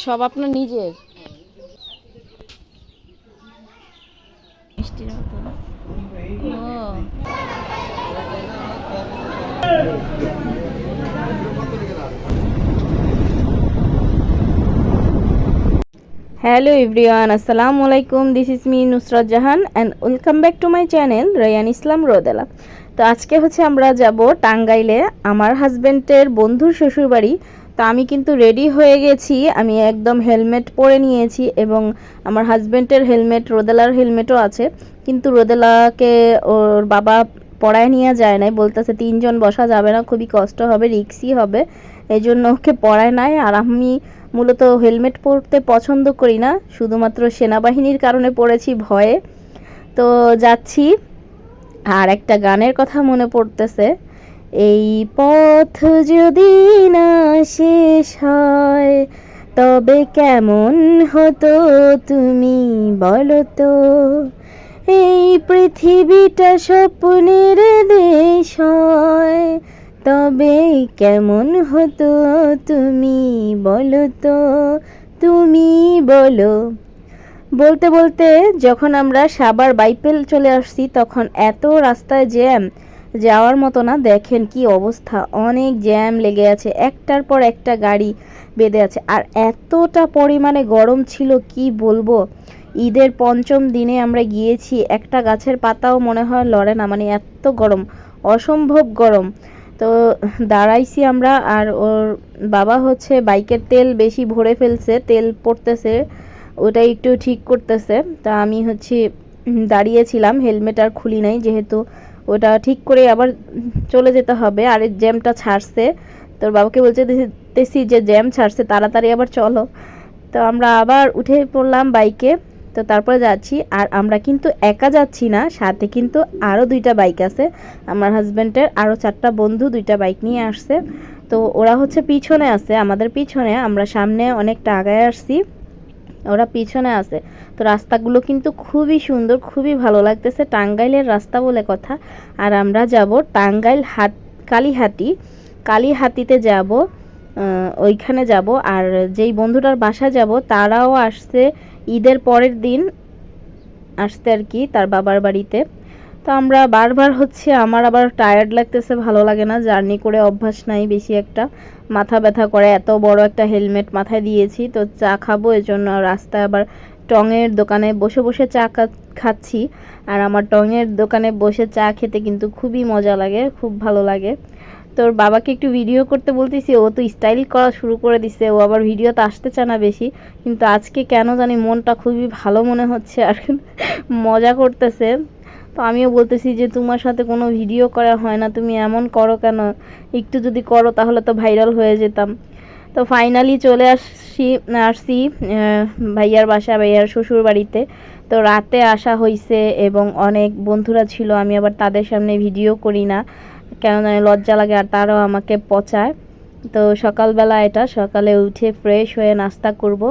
সব আপনার নিজের মিষ্টির মতো। হ্যালো এভরিওয়ান, আসসালামু আলাইকুম। This is me Nusrat Jahan and welcome back to my channel Rayan Islam Rodela. তো আজকে হচ্ছে আমরা যাব টাঙ্গাইলে আমার হাজব্যান্ডের বন্ধুর শ্বশুরবাড়ি। তো আমি কিন্তু রেডি হয়ে গেছি, আমি একদম হেলমেট পরে নিয়েছি এবং আমার হাজব্যান্ডের হেলমেট, রোদেলার হেলমেটও আছে, কিন্তু রোদেলাকে ওর বাবা পড়ায় নিয়ে যায় নাই, বলতেছে 3 জন বসা যাবে না, খুবই কষ্ট হবে, রিক্সি হবে, এই জন্য ওকে পড়ায় নাই। আর আমি মূলত হেলমেট পরতে পছন্দ করি না, শুধুমাত্র সেনাবাহিনীর কারণে পড়েছি ভয়ে। তো যাচ্ছি, আর একটা গানের কথা মনে পড়তেছে, এই পথ যদি না শেষ হয় তবে কেমন হতো তুমি বলো তো, এই পৃথিবীটা স্বপ্নের দেশ হয় তবে কেমন হতো তুমি বলো তো, তুমি বলো। বলতে বলতে যখন আমরা সাভার বাইপেল চলে আসছি তখন এত রাস্তায় জ্যাম, যাওয়ার মতো না। দেখেন কি অবস্থা, অনেক জ্যাম লেগে আছে, একটার পর একটা গাড়ি বেঁধে আছে। আর এতটা পরিমাণে গরম ছিল কি বলবো, ঈদের 5ম দিনে আমরা গিয়েছি, একটা গাছের পাতাও মনে হয় লড়ে না, মানে এত গরম, অসম্ভব গরম। তো দাঁড়াইছি আমরা, আর ওর বাবা হচ্ছে বাইকের তেল বেশি ভরে ফেলছে, তেল পড়তেছে, ওটা একটু ঠিক করতেছে। তা আমি হচ্ছে দাঁড়িয়েছিলাম, হেলমেট আর খুলি নাই, যেহেতু ওটা ঠিক করে আবার চলে যেতে হবে। আর জ্যামটা ছাড়ছে, তোর বাবাকে বলছে দেখতেছি যে জ্যাম ছাড়ছে, তাড়াতাড়ি আবার চলো। তো আমরা আবার উঠে পড়লাম বাইকে। তো তারপরে যাচ্ছি, আর আমরা কিন্তু একা যাচ্ছি না, সাথে কিন্তু আরও 2টা বাইক আছে, আমার হাজব্যান্ডের আরও 4টা বন্ধু 2টা বাইক নিয়ে আসছে। তো ওরা হচ্ছে পিছনে আছে, আমাদের পিছনে, আমরা সামনে অনেকটা আগায় আসছি, ওরা পিছনে আছে। তো রাস্তাগুলো কিন্তু খুবই সুন্দর, খুবই ভালো লাগতেছে, টাঙ্গাইলের রাস্তা বলে কথা। আর আমরা যাব টাঙ্গাইল কালীহাতিতে যাব, ওইখানে যাব। আর যেই বন্ধুটার বাসা যাব তারাও আসছে ঈদের পরের দিন আসতে আর কি, তার বাবার বাড়িতে। তো আমরা বারবার হচ্ছে, আমার আবার টায়ার্ড লাগতেছে, ভালো লাগে না, জার্নি করে অভ্যাস নাই বেশি একটা, মাথা ব্যথা করে, এত বড় একটা হেলমেট মাথায় দিয়েছি। তো চা খাবো, এজন্য রাস্তায় আবার টঙের দোকানে বসে বসে চা খাচ্ছি। আর আমার টঙের দোকানে বসে চা খেতে কিন্তু খুবই মজা লাগে, খুব ভালো লাগে। তোর বাবাকে একটু ভিডিও করতে বলতেছি, ও তো স্টাইল করা শুরু করে দিছে, ও আবার ভিডিওতে আসতে চায় না বেশি, কিন্তু আজকে কেন জানি মনটা খুবই ভালো মনে হচ্ছে আর মজা করতেছে। তো আমিও বলতেছি যে তোমার সাথে কোনো ভিডিও করা হয় না, তুমি এমন করো কেন, একটু যদি করো তাহলে তো ভাইরাল হয়ে যেতাম। তো ফাইনালি চলে আসছি ভাইয়ার বাসা, ভাইয়ার শ্বশুর বাড়িতে। তো রাতে আসা হয়েছে এবং অনেক বন্ধুরা ছিল, আমি আবার তাদের সামনে ভিডিও করি না, কেন জানি লজ্জা লাগে, আর তারাও আমাকে পচায়। তো সকালবেলা, এটা সকালে উঠে ফ্রেশ হয়ে নাস্তা করব,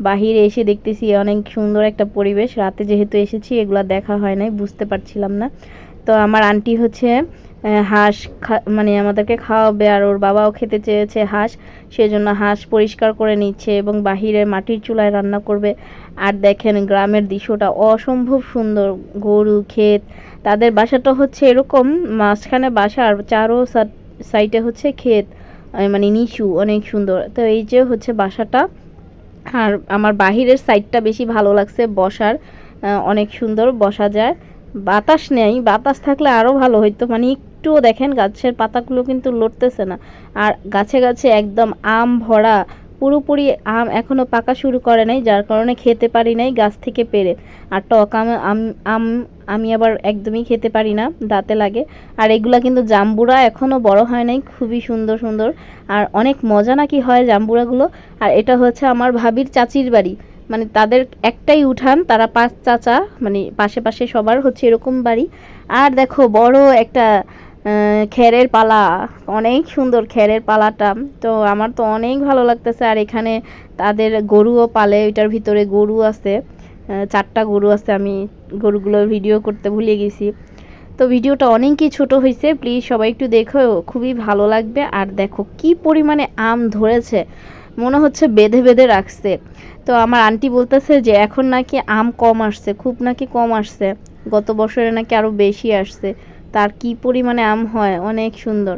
বাহিরে এসে দেখতেছি অনেক সুন্দর একটা পরিবেশ, রাতে যেহেতু এসেছি এগুলো দেখা হয় নাই, বুঝতে পারছিলাম না। তো আমার আন্টি হচ্ছে হাঁস মানে আমাদেরকে খাওয়াবে, আর ওর বাবাও খেতে চেয়েছে হাঁস, সেজন্য হাঁস পরিষ্কার করে নিচ্ছে এবং বাহিরে মাটির চুলায় রান্না করবে। আর দেখেন গ্রামের দৃশ্যটা অসম্ভব সুন্দর, গরু ক্ষেত, তাদের বাসাটা হচ্ছে এরকম, মাঝখানে বাসা আর চারো সাইডে হচ্ছে ক্ষেত, মানে নিচু, অনেক সুন্দর। তো এই যে হচ্ছে বাসাটা, আর আমার বাহিরের সাইডটা বেশি ভালো লাগছে বসার, অনেক সুন্দর বসা যায়, বাতাস নেই, বাতাস থাকলে আরও ভালো হইতো, মানে একটুও দেখেন গাছের পাতাগুলো কিন্তু লড়তেছে না। আর গাছে গাছে একদম আম ভরা, পুরোপুরি আম এখনও পাকা শুরু করে নাই, যার কারণে খেতে পারি নাই গাছ থেকে পেড়ে। আর টক আম আমি আবার একদমই খেতে পারি না, দাঁতে লাগে। আর এগুলা কিন্তু জাম্বুরা এখনও বড় হয় নাই, খুবই সুন্দর সুন্দর, আর অনেক মজা নাকি হয় জাম্বুরাগুলো। আর এটা হচ্ছে আমার ভাবির চাচির বাড়ি, মানে তাদের একটাই উঠান, তারা 5 চাচা, মানে পাশে পাশে সবার হচ্ছে এরকম বাড়ি। আর দেখো বড় একটা খেরের পালা, অনেক সুন্দর খেরের পালাটা, তো আমার তো অনেক ভালো লাগতেছে। আর এখানে তাদের গরুও পালে, ওইটার ভিতরে গরু আছে, 4টা গরু আছে, আমি গরুগুলোর ভিডিও করতে ভুলে গেছি। তো ভিডিওটা অনেকই ছোট হয়েছে, প্লিজ সবাই একটু দেখো, খুবই ভালো লাগবে। আর দেখো কি পরিমাণে আম ধরেছে, মনে হচ্ছে বেঁধে বেঁধে রাখছে। তো আমার আন্টি বলতেছে যে এখন নাকি আম কম আসছে, খুব নাকি কম আসছে, গত বছরে নাকি আরও বেশি আসছে। তার কি পরিমাণে আম হয়, অনেক সুন্দর।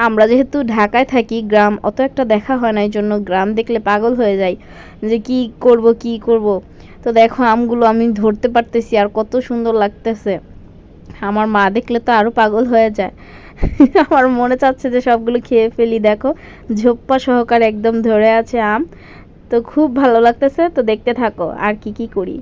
আমরা যেহেতু ঢাকায় থাকি, গ্রাম অত একটা দেখা হয় না, এই জন্য গ্রাম দেখলে পাগল হয়ে যাই যে কি করব কি করব। তো দেখো আমগুলো আমি ধরতে পারতেছি আর কত সুন্দর লাগতেছে। আমার মা দেখলে তো আরও পাগল হয়ে যায়। আমার মনে চাচ্ছে যে সবগুলো খেয়ে ফেলি। দেখো ঝোপ্পা সহকারে একদম ধরে আছে আম, তো খুব ভালো লাগতেছে। তো দেখতে থাকো আর কি কি করি।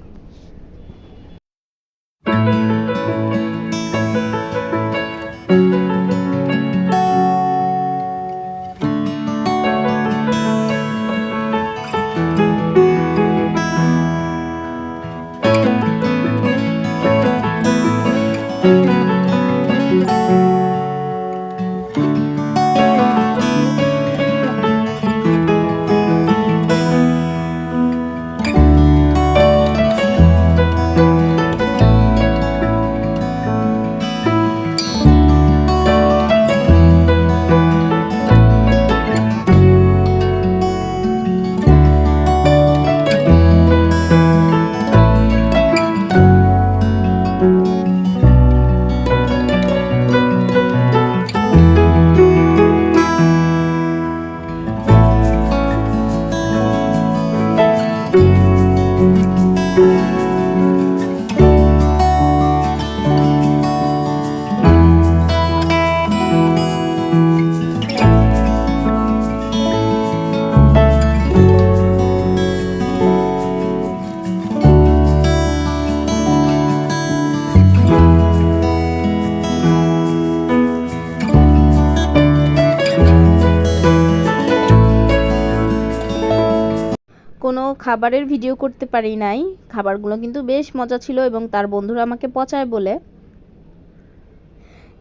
কোনো খাবারের ভিডিও করতে পারি নাই, খাবারগুলো কিন্তু বেশ মজা ছিল এবং তার বন্ধুরা আমাকে পচায় বলে।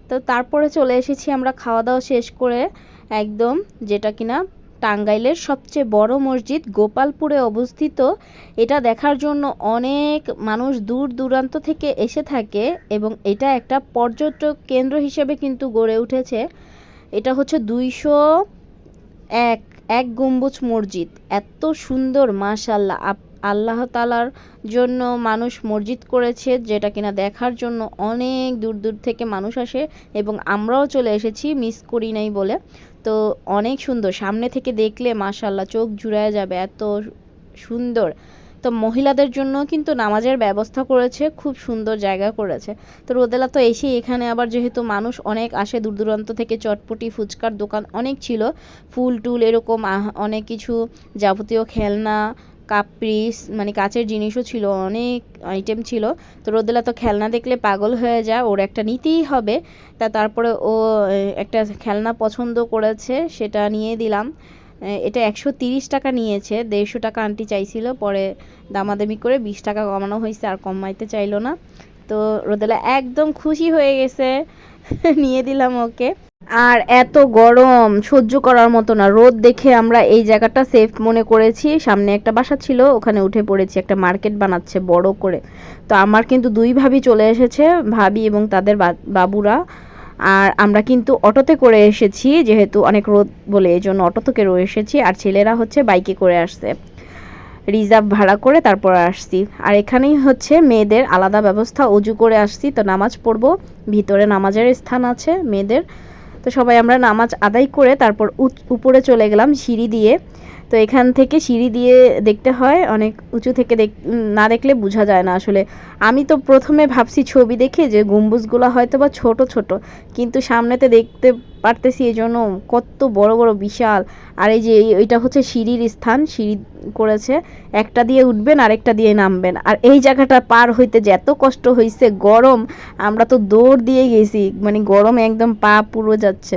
তো তারপরে চলে এসেছি আমরা খাওয়া দাওয়া শেষ করে একদম, যেটা কিনা টাঙ্গাইলের সবচেয়ে বড় মসজিদ গোপালপুরে অবস্থিত। এটা দেখার জন্য অনেক মানুষ দূর দূরান্ত থেকে এসে থাকে এবং এটা একটা পর্যটক কেন্দ্র হিসেবে কিন্তু গড়ে উঠেছে। এটা হচ্ছে 201 এক গম্বুজ মসজিদ, এত সুন্দর মাশাআল্লাহ। আল্লাহ তাআলার জন্য মানুষ মসজিদ করেছে, যেটা কিনা দেখার জন্য অনেক দূর দূর থেকে মানুষ আসে এবং আমরাও চলে এসেছি, মিস করি নাই বলে। তো অনেক সুন্দর, সামনে থেকে দেখলে মাশাআল্লাহ চোখ জুড়ায় যাবে, এত সুন্দর। তো মহিলাদের জন্য কিন্তু নামাজের ব্যবস্থা করেছে, খুব সুন্দর জায়গা করেছে। তো রোদেলা তো এসে এখানে আবার যেহেতু মানুষ অনেক আসে দূর দূরান্ত থেকে, চটপটি ফুচকার দোকান অনেক ছিল, ফুল টুল এরকম অনেক কিছু যাবতীয় খেলনা, কাপ্রিস মানে কাচের জিনিসও ছিল, অনেক আইটেম ছিল। তো রোদেলা তো খেলনা দেখলে পাগল হয়ে যায়, ওর একটা নিতেই হবে। তারপরে ও একটা খেলনা পছন্দ করেছে, সেটা নিয়ে দিলাম। এটা 130 টাকা নিয়েছে, 150 টাকা আন্টি চাইছিল, পরে দামাদামি করে 20 টাকা কমানো হয়েছে, আর কমাইতে চাইলো না। তো রোদেলা একদম খুশি হয়ে গেছে, নিয়ে দিলাম ওকে। আর এত গরম সহ্য করার মতো না, রোদ দেখে আমরা এই জায়গাটা সেফ মনে করেছি। সামনে একটা বাসা ছিল, ওখানে উঠে পড়েছি, একটা মার্কেট বানাচ্ছে বড় করে। তো আমার কিন্তু দুই ভাবি চলে এসেছে, ভাবি এবং তাদের বাবুরা। আর আমরা কিন্তু অটোতে করে এসেছি, যেহেতু অনেক রোদ বলে এই জন্য অটো থেকে এসেছি। আর ছেলেরা হচ্ছে বাইকে করে আসছে, রিজার্ভ ভাড়া করে তারপর আসছি। আর এখানেই হচ্ছে মেয়েদের আলাদা ব্যবস্থা, অজু করে আসছি। তো নামাজ পড়বো, ভিতরে নামাজের স্থান আছে মেয়েদের। তো সবাই আমরা নামাজ আদায় করে তারপর উপরে চলে গেলাম সিঁড়ি দিয়ে। তো এখান থেকে সিঁড়ি দিয়ে দেখতে হয়, অনেক উঁচু থেকে না দেখলে বোঝা যায় না আসলে। আমি তো প্রথমে ভাবছি ছবি দেখে যে গম্বুজগুলো হয়তো বা ছোট ছোট, কিন্তু সামনেতে দেখতে পারতেছি এই জন্য কত বড় বড় বিশাল। আর এই যে এটা হচ্ছে সিঁড়ির স্থান, সিঁড়ি করেছে, একটা দিয়ে উঠবেন আরেকটা দিয়ে নামবেন। আর এই জায়গাটা পার হইতে যে এত কষ্ট হয়েছে, গরম, আমরা তো দৌড় দিয়ে গেছি, মানে গরমে একদম পা পুরো যাচ্ছে,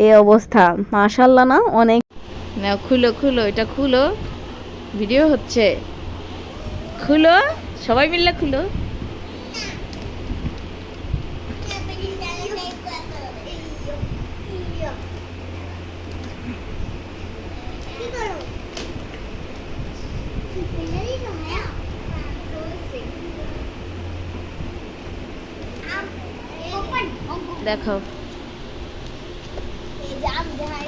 এই অবস্থা। মাশাআল্লাহ না, অনেক। না খুলো খুলো, এটা খুলো, ভিডিও হচ্ছে, খুলো, সবাই মিলে খুলো। দেখো এই যে আমি দেখাই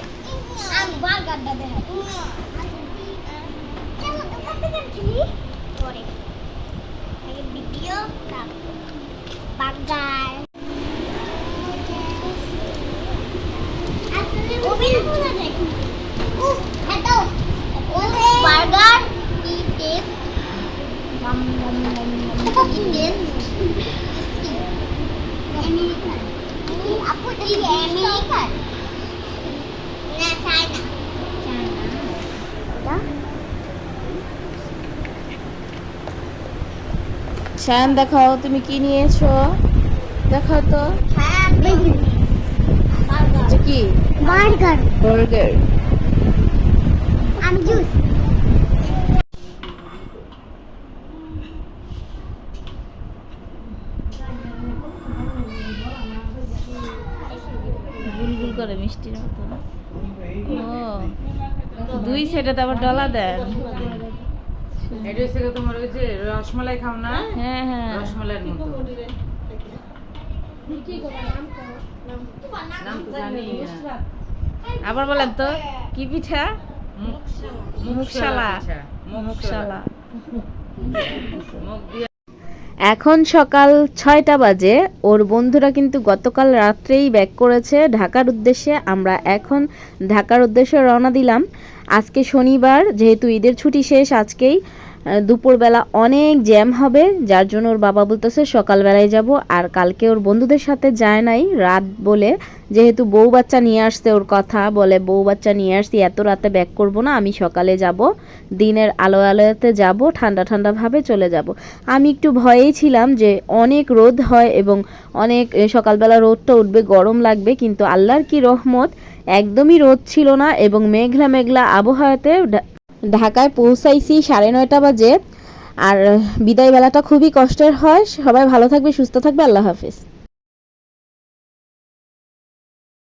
আমি বার্গারটা দেখাই চলো দোকান থেকে কিনি পরে আগে ভিডিও তারপর বার্গার ওভেন খোলা যায় হ্যালো বার্গার কি টেস্ট মাম মাম মাম মাম কি টেস্ট আমেরিকান আপু কি আমেরিকান না চায়না চায়না শান দেখাও তুমি কি নিয়েছো দেখাও তো হ্যাঁ এটা কি বার্গার বার্গার আমি জুস গুলগুল করে মিষ্টির মতো ও দুই সাইডে আবার ডলা দেন এটা হচ্ছে কি তোমার ওই যে রসমালাই খাও না হ্যাঁ হ্যাঁ রসমালাইয়ের মতো নাম তো জানি আবার বলেন তো কি পিঠা মুখশালা মুখশালা মুখ দিয়ে এখন সকাল 6টা বাজে ওর বন্ধুরা কিন্তু গতকাল রাত্রেই ব্যাক করেছে ঢাকার উদ্দেশ্যে আমরা এখন ঢাকার উদ্দেশ্যে রওনা দিলাম আজকে শনিবার যেহেতু ঈদের ছুটি শেষ আজকেই দুপুরবেলা অনেক জ্যাম হবে যার জন্য ওর বাবা বলতেছে সকালবেলায় যাব আর কালকে ওর বন্ধুদের সাথে যায় নাই রাত বলে যেহেতু বউ বাচ্চা নিয়ে আসছে ওর কথা বলে বউ বাচ্চা নিয়ে আসছি এত রাতে ব্যাক করব না আমি সকালে যাব দিনের আলো আলোতে যাব ঠান্ডা ঠান্ডা ভাবে চলে যাব আমি একটু ভয়েই ছিলাম যে অনেক রোদ হয় এবং অনেক সকালবেলা রোদটা উঠবে গরম লাগবে কিন্তু আল্লাহর কি রহমত একদমই রোদ ছিল না এবং মেঘলা মেঘলা আবহাওয়াতে ঢাকায় পৌঁছাইছি 9:30 বাজে আর বিদায় বেলাটা খুবই কষ্টের হয় সবাই ভালো থাকবে সুস্থ থাকবে আল্লাহ হাফেজ